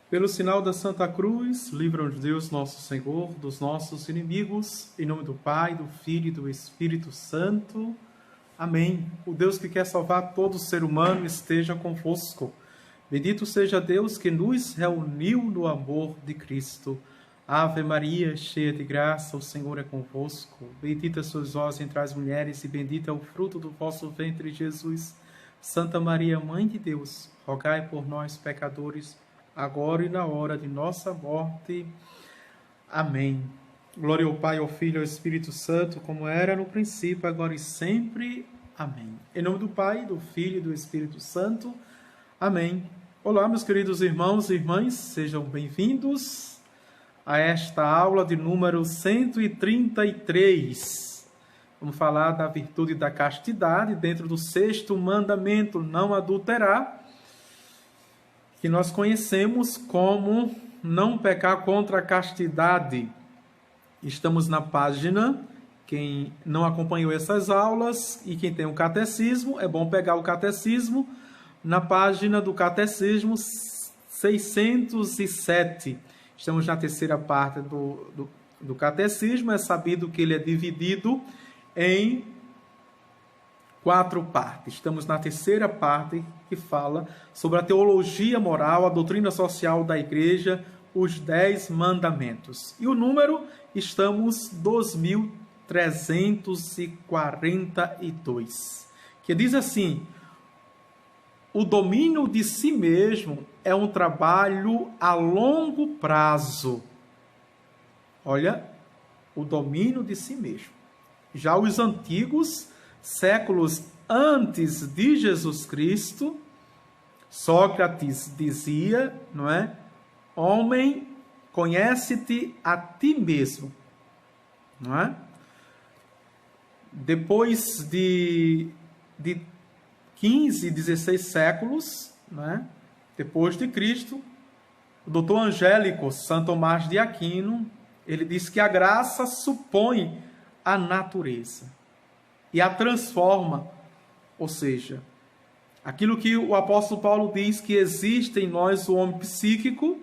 Pelo sinal da Santa Cruz, livra-nos Deus, nosso Senhor, dos nossos inimigos, em nome do Pai, do Filho e do Espírito Santo. Amém. O Deus que quer salvar todo ser humano esteja convosco. Bendito seja Deus que nos reuniu no amor de Cristo. Ave Maria, cheia de graça, o Senhor é convosco. Bendita sois vós entre as mulheres e bendito é o fruto do vosso ventre, Jesus. Santa Maria, Mãe de Deus, rogai por nós, pecadores, agora e na hora de nossa morte. Amém. Glória ao Pai, ao Filho e ao Espírito Santo, como era no princípio, agora e sempre. Amém. Em nome do Pai, do Filho e do Espírito Santo. Amém. Olá, meus queridos irmãos e irmãs, sejam bem-vindos a esta aula de número 133. Vamos falar da virtude da castidade dentro do 6º mandamento, não adulterar, que nós conhecemos como não pecar contra a castidade. Estamos na página, quem não acompanhou essas aulas e quem tem um catecismo, é bom pegar o catecismo, na página do catecismo 607. Estamos na terceira parte do catecismo, é sabido que ele é dividido em 4 partes. Estamos na terceira parte, que fala sobre a teologia moral, a doutrina social da Igreja, os 10 mandamentos. E o número, estamos 2342, que diz assim: o domínio de si mesmo é um trabalho a longo prazo. Olha, o domínio de si mesmo. Já os antigos séculos antes de Jesus Cristo, Sócrates dizia, não é? Homem, conhece-te a ti mesmo, não é? Depois de 15, 16 séculos, não é? Depois de Cristo, o doutor Angélico Santo Tomás de Aquino, ele diz que a graça supõe a natureza e a transforma, ou seja, aquilo que o apóstolo Paulo diz que existe em nós o homem psíquico,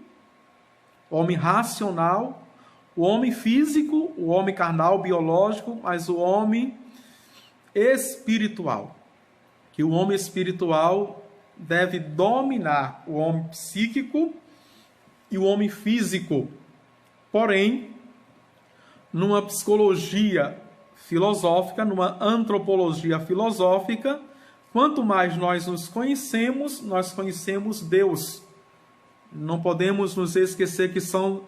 o homem racional, o homem físico, o homem carnal, biológico, mas o homem espiritual. Que o homem espiritual deve dominar o homem psíquico e o homem físico. Porém, numa psicologia filosófica, numa antropologia filosófica, quanto mais nós nos conhecemos, nós conhecemos Deus. Não podemos nos esquecer que Santo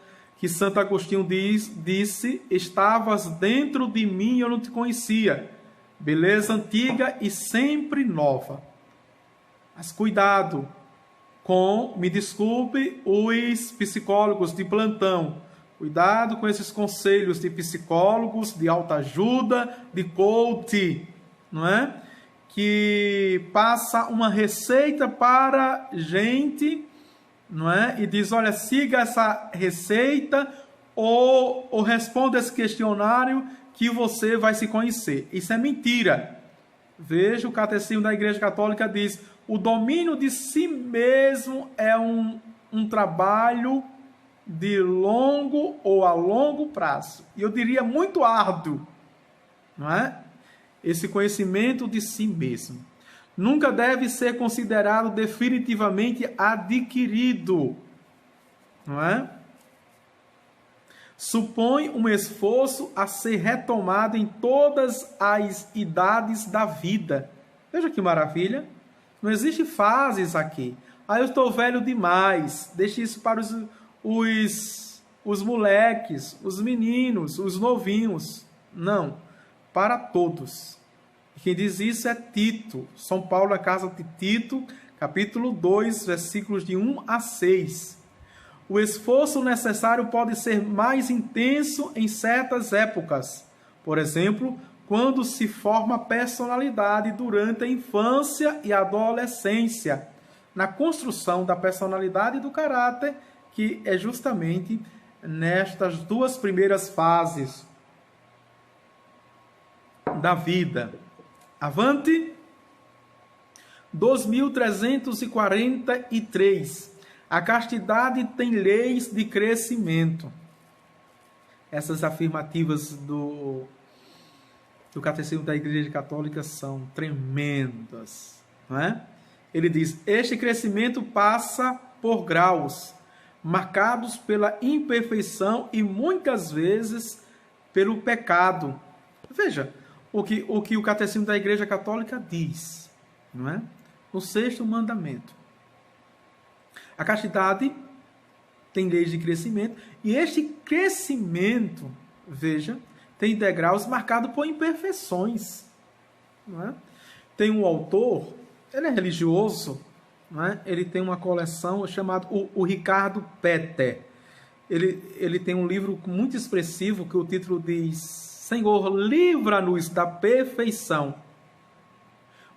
Agostinho disse: estavas dentro de mim e eu não te conhecia. Beleza antiga e sempre nova. Mas cuidado com, me desculpe, os psicólogos de plantão. Cuidado com esses conselhos de psicólogos, de autoajuda, de coach, não é? Que passa uma receita para gente, não é? E diz, olha, siga essa receita ou responda esse questionário que você vai se conhecer. Isso é mentira. Veja, o Catecismo da Igreja Católica diz, o domínio de si mesmo é um trabalho de longo ou a longo prazo. E eu diria muito árduo, não é? Esse conhecimento de si mesmo. Nunca deve ser considerado definitivamente adquirido, não é? Supõe um esforço a ser retomado em todas as idades da vida. Veja que maravilha. Não existe fases aqui. Eu estou velho demais. Deixe isso para os moleques, os meninos, os novinhos. Não. Para todos. Quem diz isso é Tito. São Paulo, a carta de Tito, capítulo 2, versículos de 1 a 6. O esforço necessário pode ser mais intenso em certas épocas. Por exemplo, quando se forma personalidade durante a infância e a adolescência, na construção da personalidade e do caráter, que é justamente nestas 2 primeiras fases da vida. Avante! 2343. A castidade tem leis de crescimento. Essas afirmativas do Catecismo da Igreja Católica são tremendas, não é? Ele diz: este crescimento passa por graus, marcados pela imperfeição e muitas vezes pelo pecado. Veja o que o Catecismo da Igreja Católica diz, não é? No 6º mandamento. A castidade tem leis de crescimento, e este crescimento, veja, tem degraus marcados por imperfeições. Não é? Tem um autor, ele é religioso, não é? Ele tem uma coleção chamada o Ricardo Peter. Ele tem um livro muito expressivo que o título diz: Senhor, livra-nos da perfeição.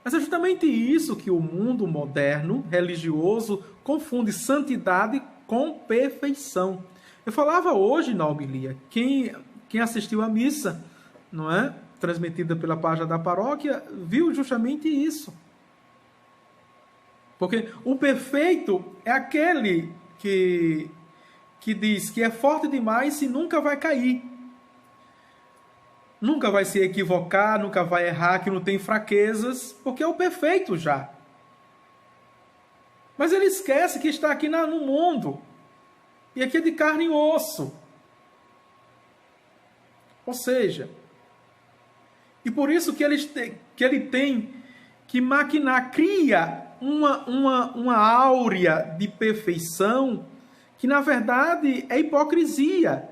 Mas é justamente isso que o mundo moderno, religioso, confunde santidade com perfeição. Eu falava hoje na homilia, quem assistiu à missa, não é? Transmitida pela página da paróquia, viu justamente isso. Porque o perfeito é aquele que diz que é forte demais e nunca vai cair. Nunca vai se equivocar, nunca vai errar, que não tem fraquezas, porque é o perfeito já. Mas ele esquece que está aqui no mundo. E aqui é de carne e osso. Ou seja, e por isso que ele tem que maquinar, cria uma áurea de perfeição que, na verdade, é hipocrisia.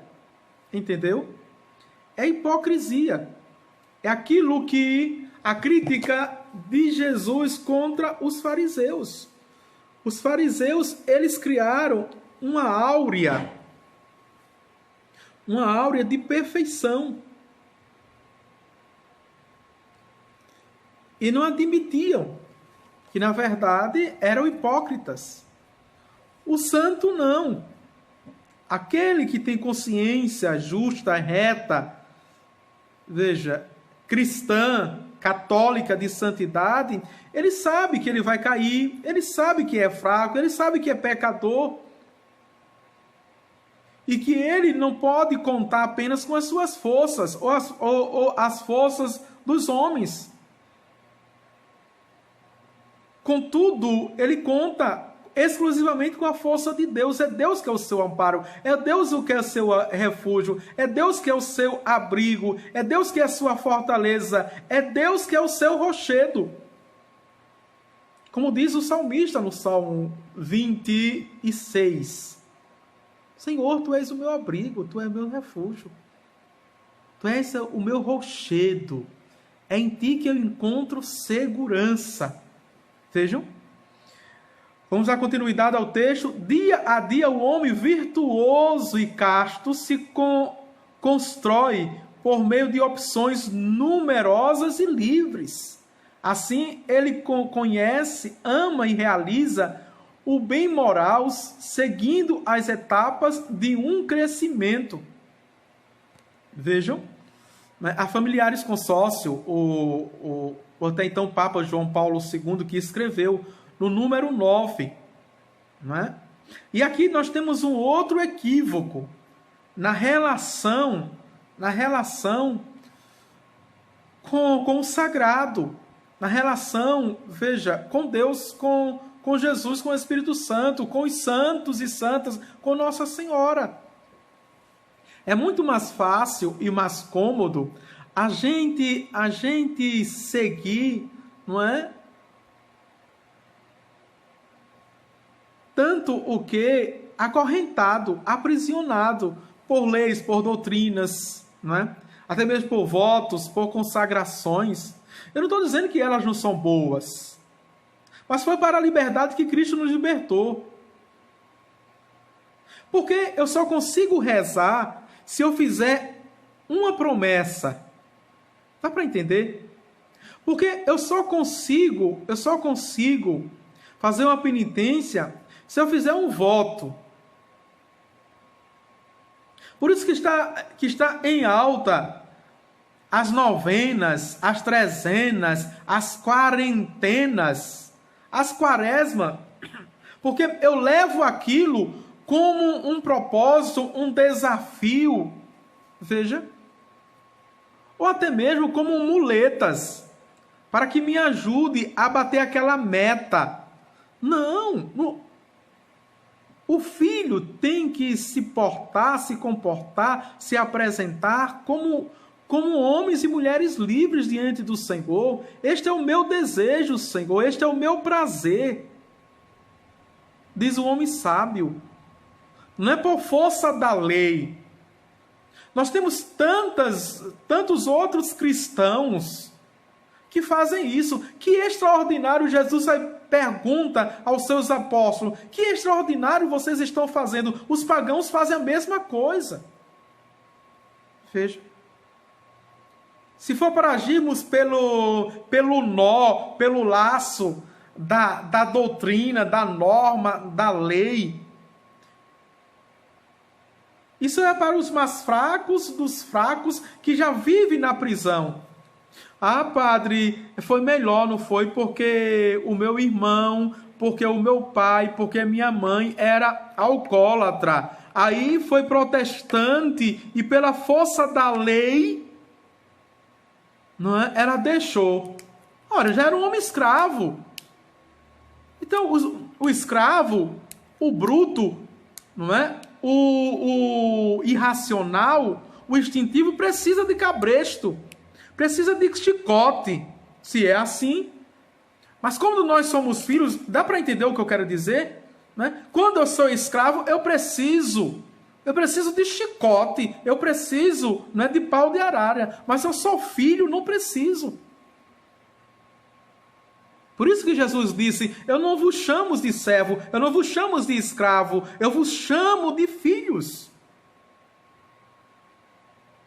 Entendeu? É hipocrisia. É aquilo que a crítica de Jesus contra os fariseus. Os fariseus, eles criaram uma áurea de perfeição. E não admitiam que, na verdade, eram hipócritas. O santo não. Aquele que tem consciência justa, reta, veja, cristã, católica de santidade, ele sabe que ele vai cair, ele sabe que é fraco, ele sabe que é pecador. E que ele não pode contar apenas com as suas forças, ou as forças dos homens. Contudo, ele conta exclusivamente com a força de Deus. É Deus que é o seu amparo, é Deus o que é o seu refúgio, é Deus que é o seu abrigo, é Deus que é a sua fortaleza, é Deus que é o seu rochedo. Como diz o salmista no Salmo 26. Senhor, Tu és o meu abrigo, Tu és o meu refúgio, Tu és o meu rochedo, é em Ti que eu encontro segurança. Vejam, vamos dar continuidade ao texto. Dia a dia o homem virtuoso e casto se constrói por meio de opções numerosas e livres. Assim, ele conhece, ama e realiza o bem moral, seguindo as etapas de um crescimento. Vejam, a Familiares Consórcio, o até então Papa João Paulo II, que escreveu no número 9. Não é? E aqui nós temos um outro equívoco na relação com o sagrado, na relação, veja, com Deus, com Jesus, com o Espírito Santo, com os santos e santas, com Nossa Senhora. É muito mais fácil e mais cômodo a gente seguir, não é? Tanto o que acorrentado, aprisionado por leis, por doutrinas, não é? Até mesmo por votos, por consagrações. Eu não estou dizendo que elas não são boas, mas foi para a liberdade que Cristo nos libertou. Porque eu só consigo rezar se eu fizer uma promessa. Dá para entender? Porque eu só consigo fazer uma penitência se eu fizer um voto. Por isso que está em alta as novenas, as trezenas, as quarentenas, as quaresmas, Porque eu levo aquilo como um propósito, um desafio, veja, ou até mesmo como muletas, para que me ajude a bater aquela meta. Não, o filho tem que se portar, se comportar, se apresentar como homens e mulheres livres diante do Senhor. Este é o meu desejo, Senhor, este é o meu prazer, diz o homem sábio. Não é por força da lei. Nós temos tantos outros cristãos que fazem isso. Que extraordinário, Jesus pergunta aos seus apóstolos, que extraordinário vocês estão fazendo? Os pagãos fazem a mesma coisa. Veja. Se for para agirmos pelo nó, pelo laço da doutrina, da norma, da lei, isso é para os mais fracos dos fracos que já vivem na prisão. Ah, padre, foi melhor, não foi? Porque o meu irmão, porque o meu pai, porque a minha mãe era alcoólatra. Aí foi protestante e pela força da lei, não é? Ela deixou. Ora, já era um homem escravo. Então, o escravo, o bruto, não é? O irracional, o instintivo precisa de cabresto, precisa de chicote, se é assim. Mas quando nós somos filhos, dá para entender o que eu quero dizer? Né? Quando eu sou escravo, eu preciso de chicote, eu preciso, não é, de pau de arara. Mas eu sou filho, não preciso. Por isso que Jesus disse, eu não vos chamo de servo, eu não vos chamo de escravo, eu vos chamo de filhos.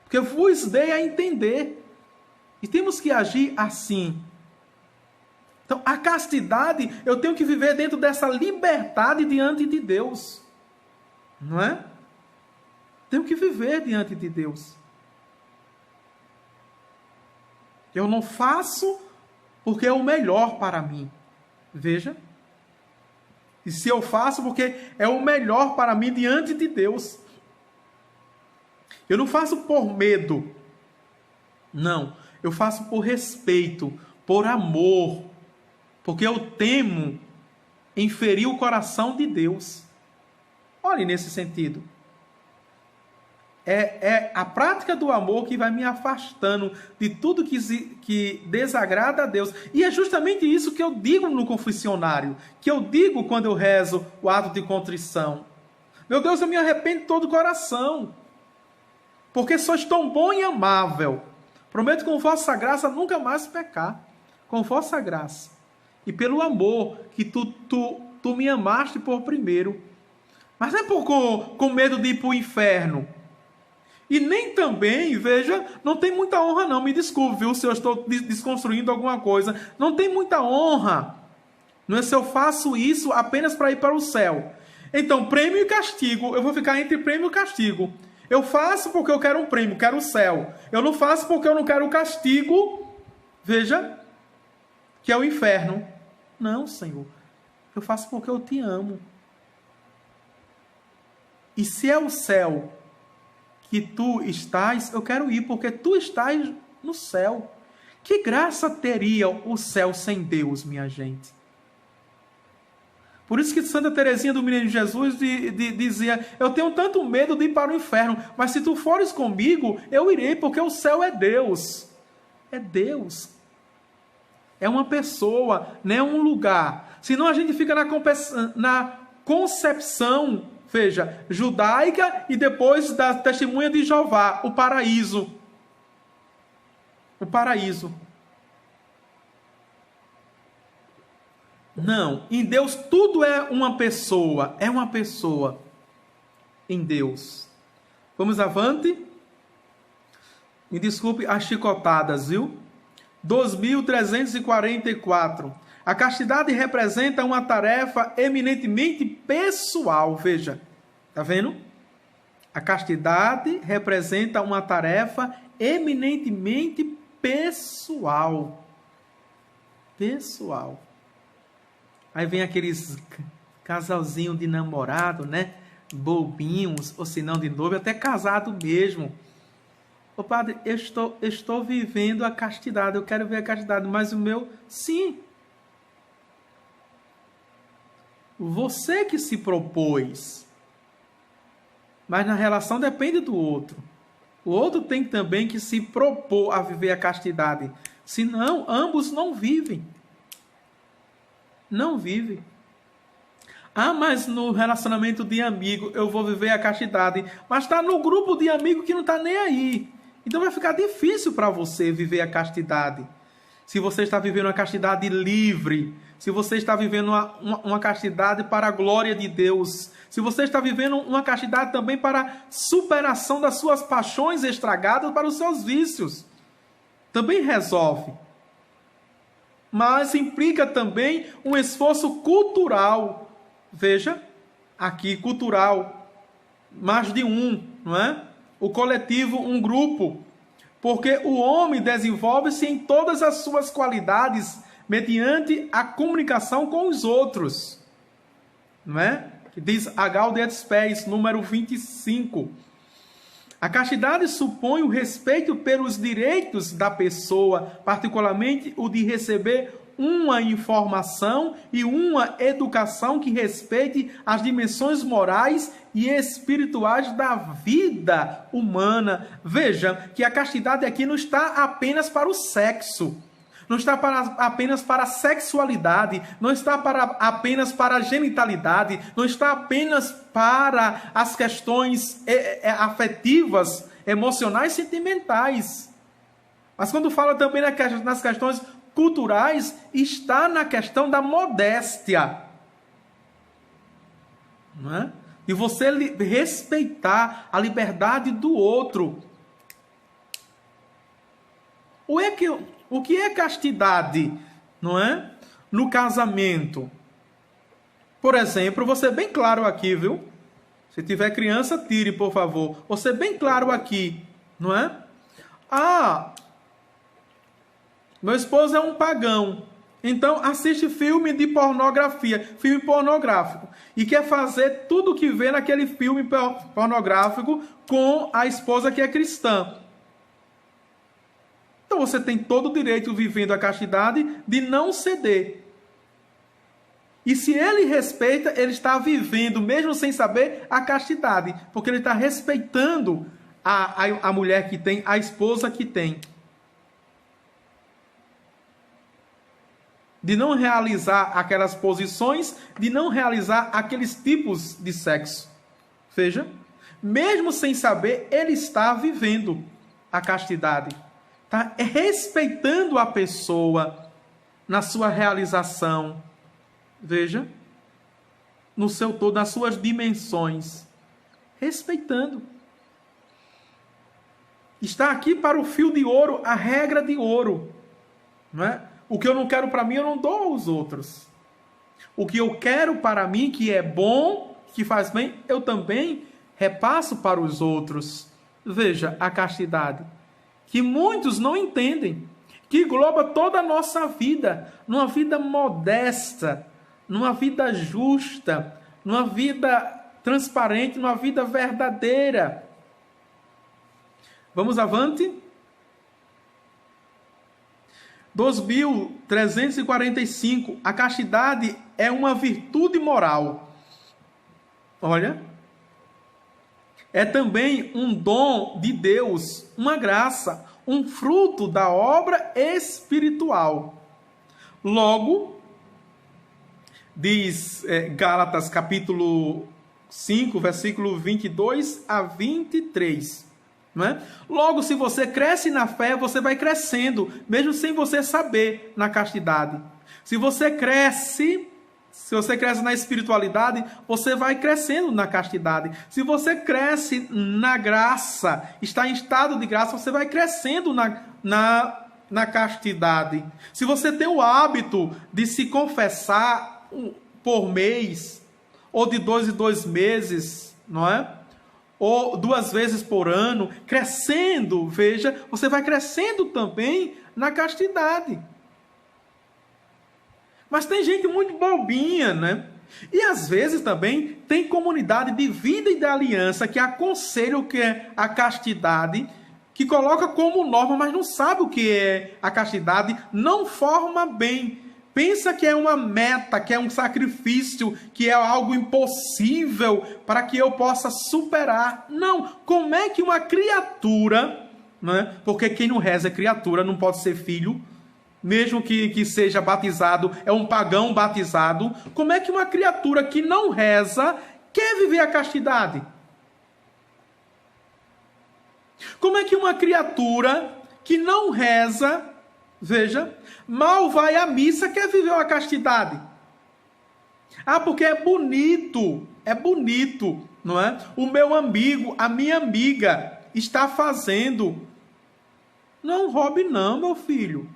Porque eu vos dei a entender. E temos que agir assim. Então, a castidade, eu tenho que viver dentro dessa liberdade diante de Deus. Não é? Tenho que viver diante de Deus. Eu não faço porque é o melhor para mim. Veja. E se eu faço porque é o melhor para mim diante de Deus. Eu não faço por medo. Não. Eu faço por respeito, por amor. Porque eu temo em ferir o coração de Deus. Olhe nesse sentido. É a prática do amor que vai me afastando de tudo que desagrada a Deus. E é justamente isso que eu digo no confessionário, que eu digo quando eu rezo o ato de contrição. Meu Deus, eu me arrependo de todo o coração, porque sois tão bom e amável. Prometo com vossa graça nunca mais pecar. Com vossa graça. E pelo amor que tu me amaste por primeiro. Mas não é com medo de ir para o inferno. E nem também, veja, não tem muita honra não, me desculpe, viu, se eu estou desconstruindo alguma coisa. Não tem muita honra. Não é se eu faço isso apenas para ir para o céu. Então, prêmio e castigo, eu vou ficar entre prêmio e castigo. Eu faço porque eu quero um prêmio, quero o céu. Eu não faço porque eu não quero o castigo, veja, que é o inferno. Não, Senhor, eu faço porque eu te amo. E se é o céu que tu estás, eu quero ir, porque tu estás no céu. Que graça teria o céu sem Deus, minha gente? Por isso que Santa Teresinha do Menino Jesus dizia, eu tenho tanto medo de ir para o inferno, mas se tu fores comigo, eu irei, porque o céu é Deus. É Deus. É uma pessoa, não é um lugar. Senão a gente fica na concepção, veja, judaica e depois da testemunha de Jeová, o paraíso. O paraíso. Não, em Deus tudo é uma pessoa em Deus. Vamos avante? Me desculpe as chicotadas, viu? 2344. A castidade representa uma tarefa eminentemente pessoal, veja. Está vendo? A castidade representa uma tarefa eminentemente pessoal. Pessoal. Aí vem aqueles casalzinho de namorado, né? Bobinhos, ou se não de noivo, até casado mesmo. Ô padre, eu estou vivendo a castidade, eu quero ver a castidade, mas o meu, sim. Você que se propôs. Mas na relação depende do outro. O outro tem também que se propor a viver a castidade. Senão, ambos não vivem. Não vivem. Ah, mas no relacionamento de amigo eu vou viver a castidade. Mas está no grupo de amigo que não está nem aí. Então vai ficar difícil para você viver a castidade. Se você está vivendo uma castidade livre, se você está vivendo uma castidade para a glória de Deus, se você está vivendo uma castidade também para a superação das suas paixões estragadas, para os seus vícios, também resolve. Mas implica também um esforço cultural. Veja, aqui cultural, mais de um, não é? O coletivo, um grupo. Porque o homem desenvolve-se em todas as suas qualidades mediante a comunicação com os outros. Não é? Que diz a Gaudium Spes, número 25. A castidade supõe o respeito pelos direitos da pessoa, particularmente o de receber uma informação e uma educação que respeite as dimensões morais e espirituais da vida humana. Veja que a castidade aqui não está apenas para o sexo, não está apenas para a sexualidade, não está apenas para a genitalidade, não está apenas para as questões afetivas, emocionais, sentimentais. Mas quando fala também nas questões culturais, está na questão da modéstia. Não é? E você respeitar a liberdade do outro. O que é castidade, não é? No casamento. Por exemplo, vou ser bem claro aqui, viu? Se tiver criança, tire, por favor. Vou ser bem claro aqui, não é? Meu esposo é um pagão, então assiste filme de pornografia, filme pornográfico, e quer fazer tudo o que vê naquele filme pornográfico com a esposa que é cristã. Então você tem todo o direito, vivendo a castidade, de não ceder. E se ele respeita, ele está vivendo, mesmo sem saber, a castidade, porque ele está respeitando a mulher que tem, a esposa que tem. De não realizar aquelas posições, de não realizar aqueles tipos de sexo. Veja, mesmo sem saber, ele está vivendo a castidade. Está respeitando a pessoa na sua realização. Veja, no seu todo, nas suas dimensões. Respeitando. Está aqui para o fio de ouro, a regra de ouro. Não é? O que eu não quero para mim, eu não dou aos outros. O que eu quero para mim, que é bom, que faz bem, eu também repasso para os outros. Veja a castidade, que muitos não entendem, que engloba toda a nossa vida, numa vida modesta, numa vida justa, numa vida transparente, numa vida verdadeira. Vamos avante? 2345. A castidade é uma virtude moral. Olha. É também um dom de Deus, uma graça, um fruto da obra espiritual. Logo, diz Gálatas capítulo 5, versículo 22 a 23. Não é? Logo, se você cresce na fé, você vai crescendo, mesmo sem você saber, na castidade. Se você cresce na espiritualidade, você vai crescendo na castidade. Se você cresce na graça, está em estado de graça, você vai crescendo na castidade. Se você tem o hábito de se confessar por mês, ou de 2 em 2 meses, não é? Ou 2 vezes por ano, crescendo, veja, você vai crescendo também na castidade. Mas tem gente muito bobinha, né? E às vezes também tem comunidade de vida e de aliança que aconselha o que é a castidade, que coloca como norma, mas não sabe o que é a castidade, não forma bem. Pensa que é uma meta, que é um sacrifício, que é algo impossível para que eu possa superar. Não, como é que uma criatura, né? Porque quem não reza é criatura, não pode ser filho, mesmo que seja batizado, é um pagão batizado. Como é que uma criatura que não reza quer viver a castidade? Como é que uma criatura que não reza, veja, mal vai à missa, quer viver a castidade? Ah, porque é bonito, não é? O meu amigo, a minha amiga está fazendo. Não é um hobby não, meu filho.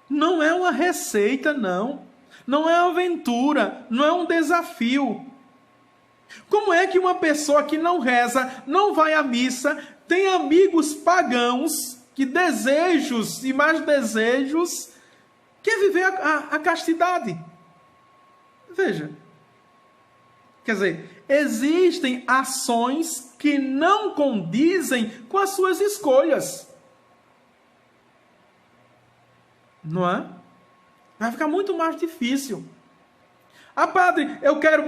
Não é uma receita, não. Não é uma aventura, não é um desafio. Como é que uma pessoa que não reza, não vai à missa, tem amigos pagãos, que desejos e mais desejos, quer viver a castidade? Veja. Quer dizer, existem ações que não condizem com as suas escolhas. Não é? Vai ficar muito mais difícil. Ah, padre,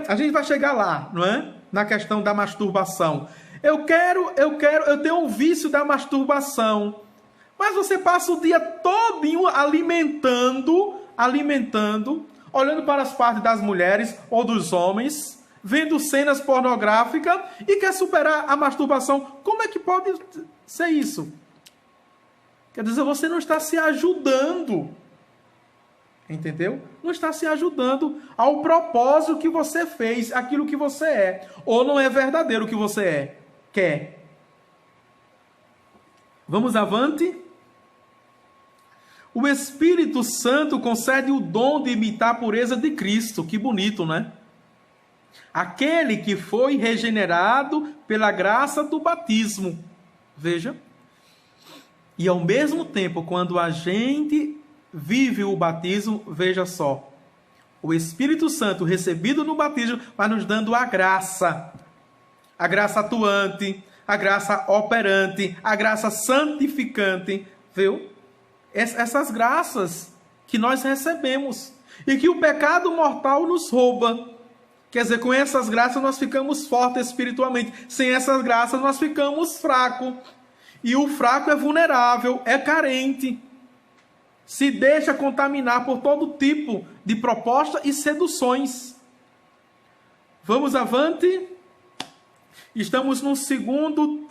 a gente vai chegar lá, não é? Na questão da masturbação. Eu tenho um vício da masturbação. Mas você passa o dia todinho alimentando, olhando para as partes das mulheres ou dos homens, vendo cenas pornográficas e quer superar a masturbação. Como é que pode ser isso? Quer dizer, você não está se ajudando. Entendeu? Não está se ajudando ao propósito que você fez, aquilo que você é. Ou não é verdadeiro o que você quer. Vamos avante? O Espírito Santo concede o dom de imitar a pureza de Cristo. Que bonito, né? Aquele que foi regenerado pela graça do batismo. Veja. E ao mesmo tempo, quando a gente vive o batismo, veja só, o Espírito Santo recebido no batismo vai nos dando a graça atuante, a graça operante, a graça santificante, viu? Essas graças que nós recebemos e que o pecado mortal nos rouba. Quer dizer, com essas graças nós ficamos fortes espiritualmente, sem essas graças nós ficamos fracos, e o fraco é vulnerável, é carente, se deixa contaminar por todo tipo de proposta e seduções. Vamos avante? Estamos no segundo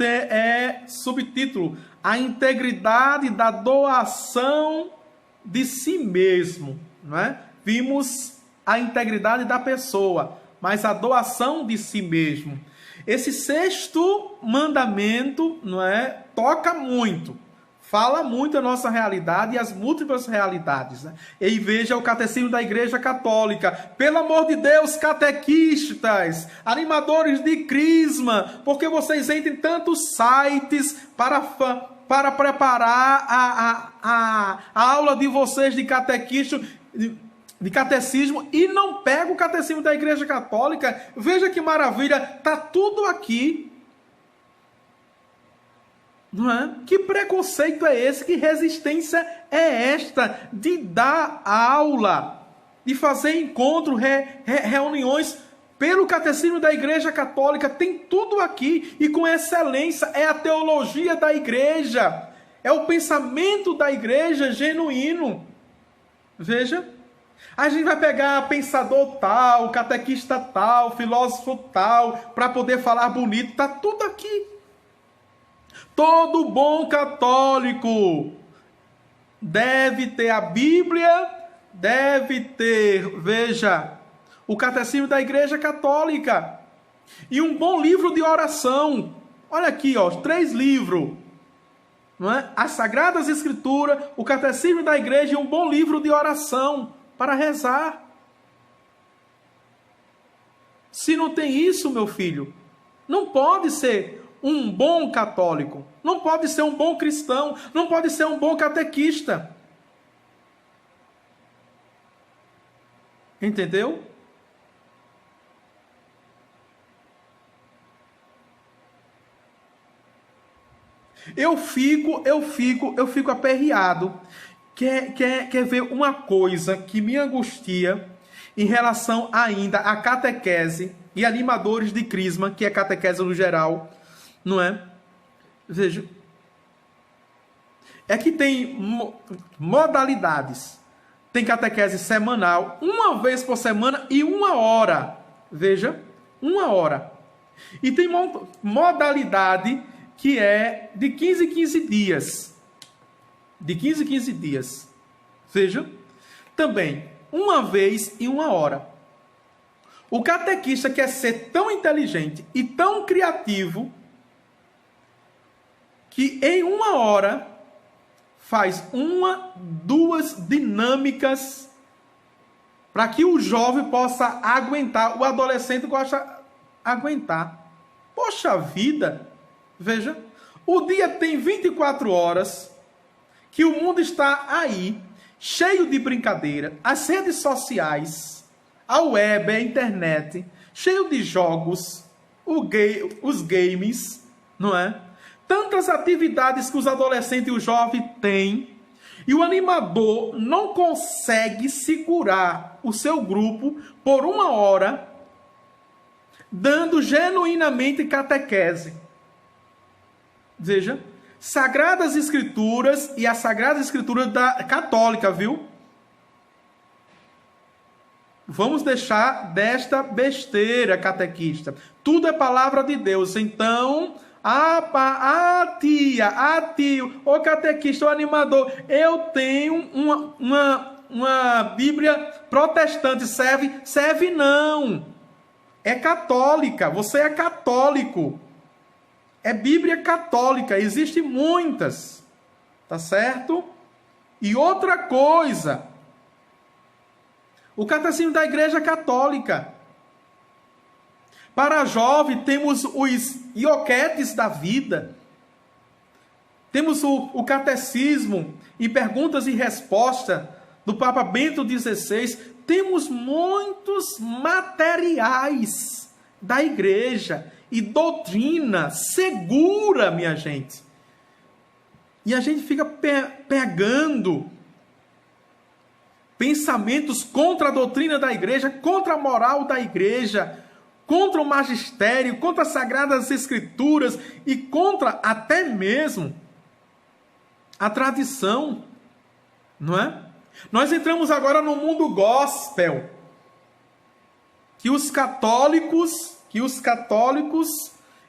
subtítulo, a integridade da doação de si mesmo. Não é? Vimos a integridade da pessoa, mas a doação de si mesmo. Esse sexto mandamento, não é, toca muito. Fala muito a nossa realidade e as múltiplas realidades. Né? E veja o Catecismo da Igreja Católica. Pelo amor de Deus, catequistas, animadores de crisma, porque vocês entram em tantos sites para preparar a aula de vocês de catecismo e não pega o Catecismo da Igreja Católica. Veja que maravilha, está tudo aqui. Não é? Que preconceito é esse? Que resistência é esta de dar aula, de fazer encontro, reuniões pelo Catecismo da Igreja Católica? Tem tudo aqui e com excelência. É a teologia da Igreja, é o pensamento da Igreja genuíno. Veja, a gente vai pegar pensador tal, catequista tal, filósofo tal, para poder falar bonito. Está tudo aqui. Todo bom católico deve ter a Bíblia, deve ter, veja, o Catecismo da Igreja Católica e um bom livro de oração. Olha aqui, ó, 3 livros, não é? As Sagradas Escrituras, o Catecismo da Igreja e um bom livro de oração para rezar. Se não tem isso, meu filho, não pode ser um bom católico, não pode ser um bom cristão, não pode ser um bom catequista. Entendeu? Eu fico aperreado. Quer ver uma coisa que me angustia em relação ainda à catequese e animadores de crisma, que é catequese no geral, não é? Veja, é que tem modalidades. Tem catequese semanal, uma vez por semana e 1 hora. Veja, 1 hora. E tem modalidade que é de 15 em 15 dias. De 15 em 15 dias. Veja, também, uma vez e 1 hora. O catequista quer ser tão inteligente e tão criativo que em 1 hora faz 2 dinâmicas para que o jovem possa aguentar, o adolescente gosta de aguentar. Poxa vida! Veja, o dia tem 24 horas, que o mundo está aí, cheio de brincadeira, as redes sociais, a web, a internet, cheio de jogos, os games, não é? Tantas atividades que os adolescentes e os jovens têm, e o animador não consegue segurar o seu grupo por 1 hora, dando genuinamente catequese. Veja, Sagradas Escrituras e a Sagrada Escritura da católica, viu? Vamos deixar desta besteira, catequista. Tudo é palavra de Deus. Então, tio, o catequista, o animador, eu tenho uma Bíblia protestante, serve não. É católica, você é católico. É Bíblia católica, existem muitas, tá certo? E outra coisa, o catecismo da Igreja Católica. Para jovem, temos os ioquetes da vida. Temos o catecismo e perguntas e respostas do Papa Bento XVI. Temos muitos materiais da igreja e doutrina segura, minha gente. E a gente fica pegando pensamentos contra a doutrina da igreja, contra a moral da igreja, contra o magistério, contra as Sagradas Escrituras e contra até mesmo a tradição, não é? Nós entramos agora no mundo gospel, que os católicos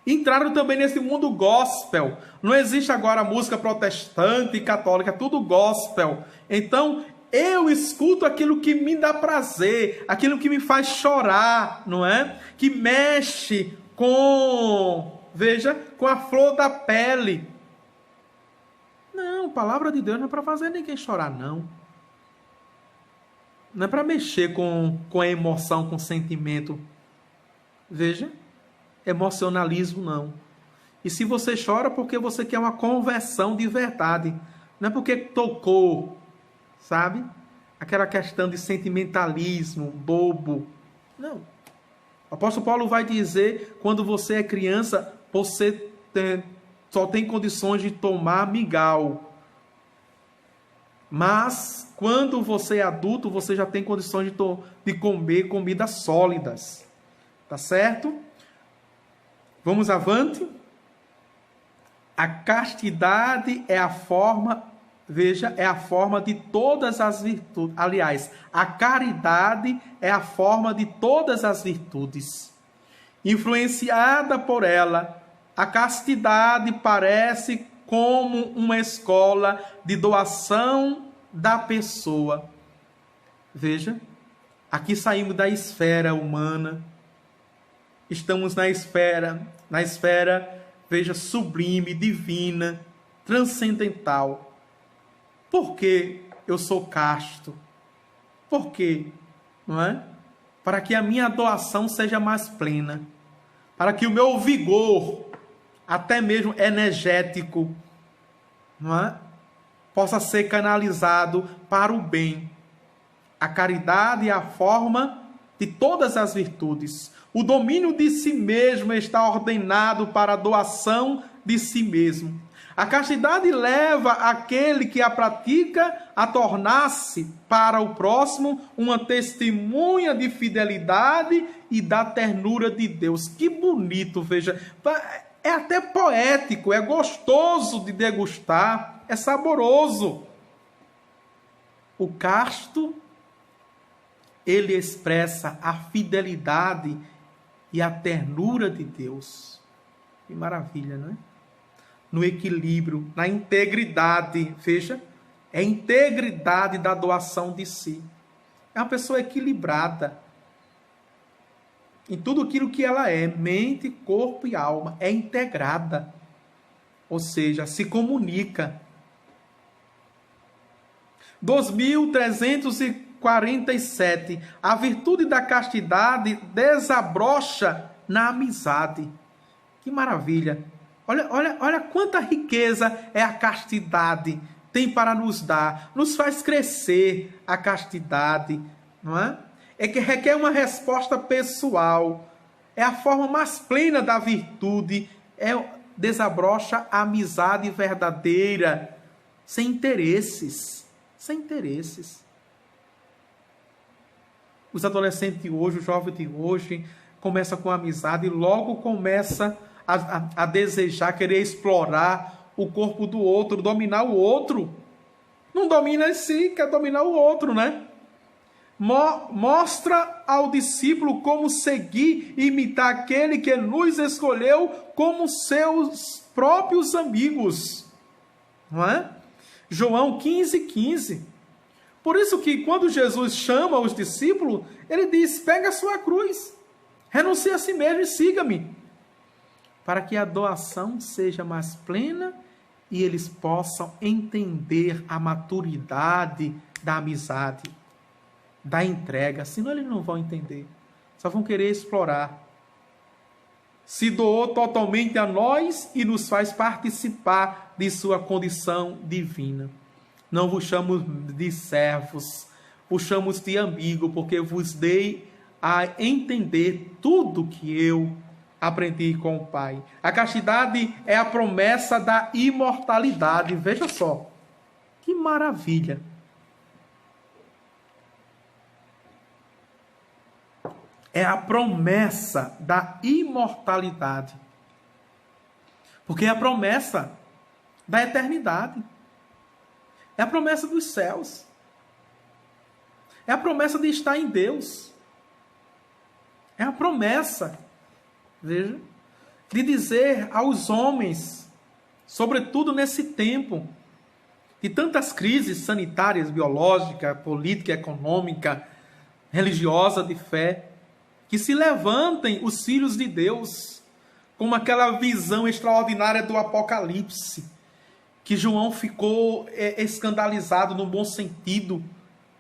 entraram também nesse mundo gospel. Não existe agora música protestante e católica, é tudo gospel. Então, eu escuto aquilo que me dá prazer, aquilo que me faz chorar, não é? Que mexe com a flor da pele. Não, a palavra de Deus não é para fazer ninguém chorar, não. Não é para mexer com a emoção, com o sentimento. Veja, emocionalismo não. E se você chora, porque você quer uma conversão de verdade. Não é porque tocou, sabe? Aquela questão de sentimentalismo, bobo. Não. O apóstolo Paulo vai dizer, quando você é criança, você só tem condições de tomar mingau. Mas, quando você é adulto, você já tem condições de comer comidas sólidas. Tá certo? Vamos avante. A castidade é a forma, é a forma de todas as virtudes. Aliás, a caridade é a forma de todas as virtudes. Influenciada por ela, a castidade parece como uma escola de doação da pessoa. Veja, aqui saímos da esfera humana, estamos na esfera, veja, sublime, divina, transcendental. Por que eu sou casto? Por quê? Não é? Para que a minha doação seja mais plena, para que o meu vigor, até mesmo energético, não é? Possa ser canalizado para o bem. A caridade é a forma de todas as virtudes. O domínio de si mesmo está ordenado para a doação de si mesmo. A castidade leva aquele que a pratica a tornar-se para o próximo uma testemunha de fidelidade e da ternura de Deus. Que bonito, veja. É até poético, é gostoso de degustar, é saboroso. O casto, ele expressa a fidelidade e a ternura de Deus. Que maravilha, não é? No equilíbrio, na integridade, veja, é a integridade da doação de si. É uma pessoa equilibrada em tudo aquilo que ela é, mente, corpo e alma, é integrada, ou seja, se comunica. 2347, a virtude da castidade desabrocha na amizade. Que maravilha! Olha quanta riqueza é a castidade, tem para nos dar, nos faz crescer a castidade, não é? É que requer uma resposta pessoal, é a forma mais plena da virtude, desabrocha a amizade verdadeira, sem interesses, Os adolescentes de hoje, os jovens de hoje, começam com amizade e logo começa a desejar, querer explorar o corpo do outro, dominar o outro. Não domina em si, quer dominar o outro, né? Mostra ao discípulo como seguir e imitar aquele que nos escolheu como seus próprios amigos. Não é? João 15:15. Por isso que quando Jesus chama os discípulos, ele diz: pega a sua cruz, renuncie a si mesmo e siga-me. Para que a doação seja mais plena e eles possam entender a maturidade da amizade, da entrega. Senão eles não vão entender, só vão querer explorar. Se doou totalmente a nós e nos faz participar de sua condição divina. Não vos chamo de servos, vos chamo de amigo, porque vos dei a entender tudo que eu aprendi com o Pai. A castidade é a promessa da imortalidade. Veja só, que maravilha. É a promessa da imortalidade. Porque é a promessa da eternidade. É a promessa dos céus. É a promessa de estar em Deus. É a promessa, veja, de dizer aos homens, sobretudo nesse tempo de tantas crises sanitárias, biológica, política, econômica, religiosa, de fé, que se levantem os filhos de Deus, como aquela visão extraordinária do Apocalipse, que João ficou escandalizado no bom sentido,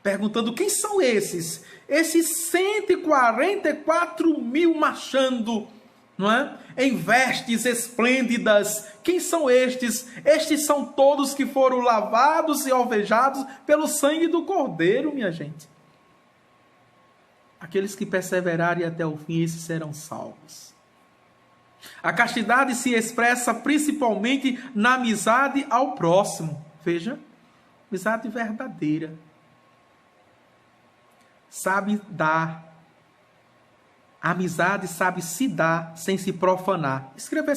perguntando: quem são esses? Esses 144 mil marchando, não é? Em vestes esplêndidas. Quem são estes? Estes são todos que foram lavados e alvejados pelo sangue do Cordeiro, minha gente. Aqueles que perseverarem até o fim, esses serão salvos. A castidade se expressa principalmente na amizade ao próximo. Veja, amizade verdadeira. Sabe dar. A amizade sabe se dar sem se profanar. Escreva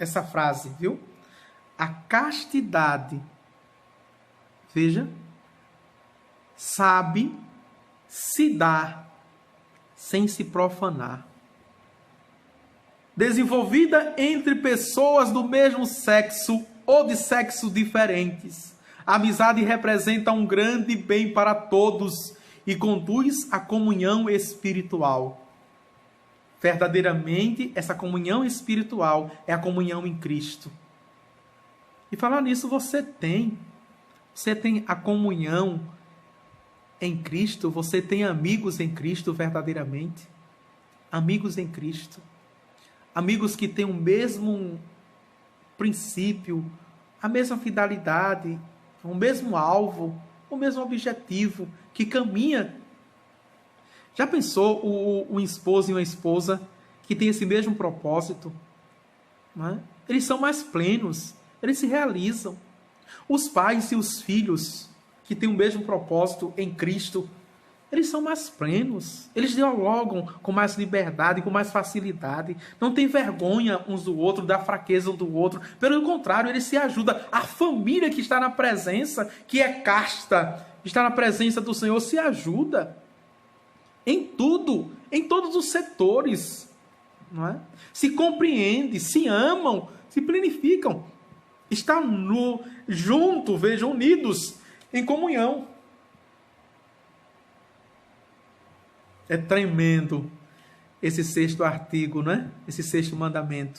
essa frase, viu? A castidade, veja, sabe se dar sem se profanar. Desenvolvida entre pessoas do mesmo sexo ou de sexos diferentes, a amizade representa um grande bem para todos e conduz à comunhão espiritual. Verdadeiramente, essa comunhão espiritual é a comunhão em Cristo. E falar nisso, você tem a comunhão em Cristo, você tem amigos em Cristo verdadeiramente. Amigos em Cristo. Amigos que têm o mesmo princípio, a mesma fidelidade, o mesmo alvo, o mesmo objetivo, que caminha. Já pensou um esposo e uma esposa que têm esse mesmo propósito? Não é? Eles são mais plenos, eles se realizam. Os pais e os filhos que têm o mesmo propósito em Cristo, eles são mais plenos, eles dialogam com mais liberdade, com mais facilidade, não tem vergonha uns do outro, da fraqueza um do outro, pelo contrário, eles se ajudam. A família que está na presença, que é casta, está na presença do Senhor, se ajuda em tudo, em todos os setores, não é? Se compreende, se amam, se planificam, estão junto, vejam, unidos em comunhão. É tremendo esse sexto artigo, né? Esse sexto mandamento.